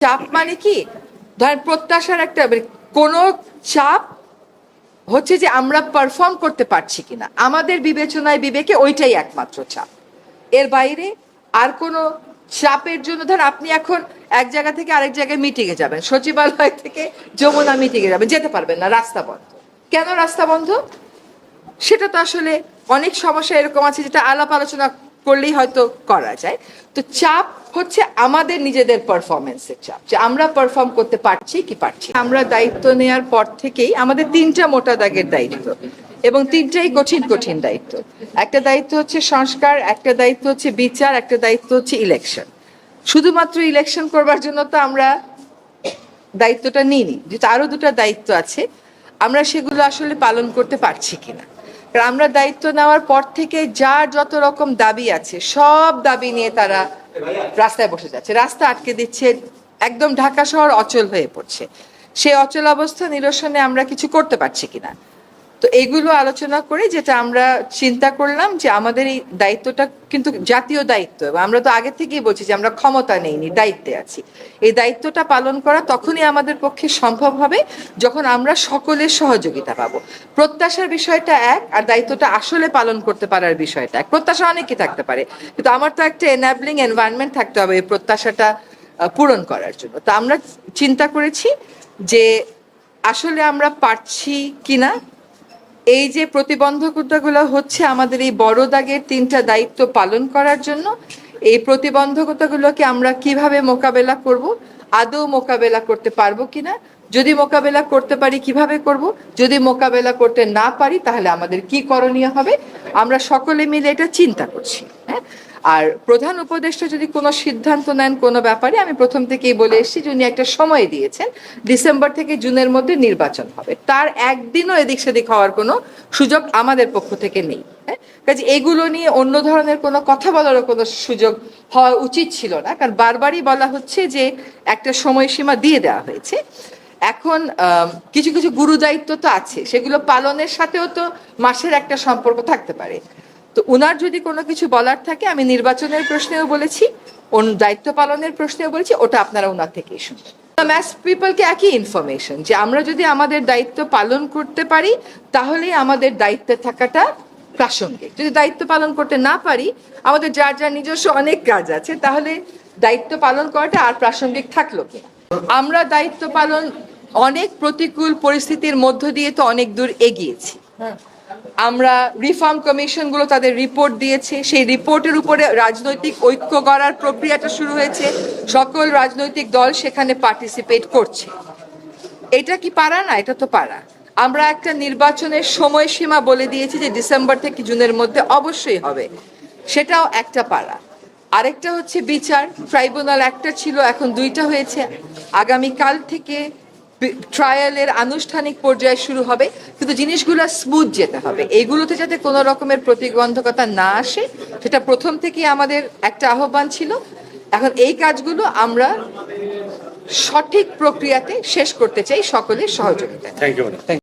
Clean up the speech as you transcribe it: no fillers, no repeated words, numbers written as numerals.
চাপ মানে কি ধরেন প্রত্যাশার একটা কোনো চাপ হচ্ছে যে আমরা পারফর্ম করতে পারছি কিনা, আমাদের বিবেচনায় বিবেকে ওইটাই একমাত্র চাপ। এর বাইরে আর কোনো চাপের জন্য ধর আপনি এখন এক জায়গা থেকে আরেক জায়গায় মিটিংয়ে যাবেন, সচিবালয় থেকে যমুনা মিটিংয়ে যাবেন, যেতে পারবেন না, রাস্তা বন্ধ। কেন রাস্তা বন্ধ? সেটা তো আসলে অনেক সমস্যা এরকম আছে যেটা আলাপ আলোচনা করলেই হয়তো করা যায়। তো চাপ হচ্ছে আমাদের নিজেদের পারফরমেন্সের চাপ, যে আমরা পারফর্ম করতে পারছি কি পারছি। আমরা দায়িত্ব নেওয়ার পর থেকেই আমাদের তিনটা মোটা দাগের দায়িত্ব, এবং তিনটাই কঠিন কঠিন দায়িত্ব। একটা দায়িত্ব হচ্ছে সংস্কার, একটা দায়িত্ব হচ্ছে বিচার, একটা দায়িত্ব হচ্ছে ইলেকশন। শুধুমাত্র ইলেকশন করবার জন্য তো আমরা দায়িত্বটা নিইনি, যেটা আরো দুটো দায়িত্ব আছে, আমরা সেগুলো আসলে পালন করতে পারছি কিনা। কারণ আমরা দায়িত্ব নেওয়ার পর থেকে যার যত রকম দাবি আছে সব দাবি নিয়ে তারা রাস্তায় বসে যাচ্ছে, রাস্তা আটকে দিচ্ছে, একদম ঢাকা শহর অচল হয়ে পড়ছে। সেই অচল অবস্থা নিরসনে আমরা কিছু করতে পারছি কিনা। তো এগুলো আলোচনা করে যেটা আমরা চিন্তা করলাম যে আমাদের এই দায়িত্বটা কিন্তু জাতীয় দায়িত্ব, এবং আমরা তো আগে থেকেই বলছি যে আমরা ক্ষমতা নেইনি, দায়িত্বে আছি। এই দায়িত্বটা পালন করা তখনই আমাদের পক্ষে সম্ভব হবে যখন আমরা সকলের সহযোগিতা পাবো। প্রত্যাশার বিষয়টা এক, আর দায়িত্বটা আসলে পালন করতে পারার বিষয়টা এক। প্রত্যাশা অনেকই থাকতে পারে, কিন্তু আমার তো একটা এনাবলিং এনভায়রনমেন্ট থাকতে হবে এই প্রত্যাশাটা পূরণ করার জন্য। তো আমরা চিন্তা করেছি যে আসলে আমরা পারছি কিনা। এই যে প্রতিবন্ধকতাগুলো হচ্ছে আমাদের এই বড় দাগের তিনটা দায়িত্ব পালন করার জন্য, এই প্রতিবন্ধকতাগুলোকে আমরা কিভাবে মোকাবেলা করব, আদৌ মোকাবেলা করতে পারবো কিনা, যদি মোকাবেলা করতে পারি কিভাবে করব, যদি মোকাবেলা করতে না পারি তাহলে আমাদের কি করণীয় হবে, আমরা সকলে মিলে এটা চিন্তা করছি। হ্যাঁ, আর প্রধান উপদেষ্টা যদি কোনো সিদ্ধান্ত নেন কোনো ব্যাপারে, আমি প্রথম থেকেই বলে এসেছি যে উনি একটা সময় দিয়েছেন, ডিসেম্বর থেকে জুনের মধ্যে নির্বাচন হবে, তার একদিনও এদিক সেদিক হওয়ার কোনো সুযোগ আমাদের পক্ষ থেকে নেই। হ্যাঁ, কাজে এগুলো নিয়ে অন্য ধরনের কোনো কথা বলারও কোনো সুযোগ হওয়া উচিত ছিল না, কারণ বারবারই বলা হচ্ছে যে একটা সময়সীমা দিয়ে দেওয়া হয়েছে। এখন কিছু কিছু গুরু দায়িত্ব তো আছে, সেগুলো পালনের সাথেও তো মাসের একটা সম্পর্ক থাকতে পারে। তো উনার যদি কোনো কিছু বলার থাকে, আমি নির্বাচনের প্রশ্নেও বলেছি, দায়িত্ব পালনের প্রশ্নেও বলেছি, ওটা আপনারা ওনার থেকেই শুনবেন। ম্যাস পিপলকে একই ইনফরমেশন যে আমরা যদি আমাদের দায়িত্ব পালন করতে পারি তাহলেই আমাদের দায়িত্বে থাকাটা প্রাসঙ্গিক। যদি দায়িত্ব পালন করতে না পারি, আমাদের যার যার নিজস্ব অনেক কাজ আছে, তাহলে দায়িত্ব পালন করাটা আর প্রাসঙ্গিক থাকলো কিনা। আমরা দায়িত্ব পালন অনেক প্রতিকূল পরিস্থিতির মধ্য দিয়ে তো অনেক দূর এগিয়েছি। আমরা রিফর্ম কমিশনগুলো তাদের রিপোর্ট দিয়েছে, সেই রিপোর্টের উপরে রাজনৈতিক ঐক্য গড়ার প্রক্রিয়াটা শুরু হয়েছে, সকল রাজনৈতিক দল সেখানে পার্টিসিপেট করছে। এটা কি পারা না? এটা তো পারা। আমরা একটা নির্বাচনের সময়সীমা বলে দিয়েছি যে ডিসেম্বর থেকে জুনের মধ্যে অবশ্যই হবে, সেটাও একটা পারা। আরেকটা হচ্ছে বিচার, ট্রাইব্যুনাল একটা ছিল এখন দুইটা হয়েছে, আগামীকাল থেকে ট্রায়ালের আনুষ্ঠানিক পর্যায়ে শুরু হবে, কিন্তু জিনিসগুলো স্মুথ যেতে হবে, এইগুলোতে যাতে কোনো রকমের প্রতিবন্ধকতা না আসে, সেটা প্রথম থেকেই আমাদের একটা আহ্বান ছিল। এখন এই কাজগুলো আমরা সঠিক প্রক্রিয়াতে শেষ করতে চাই সকলের সহযোগিতায়। Thank you.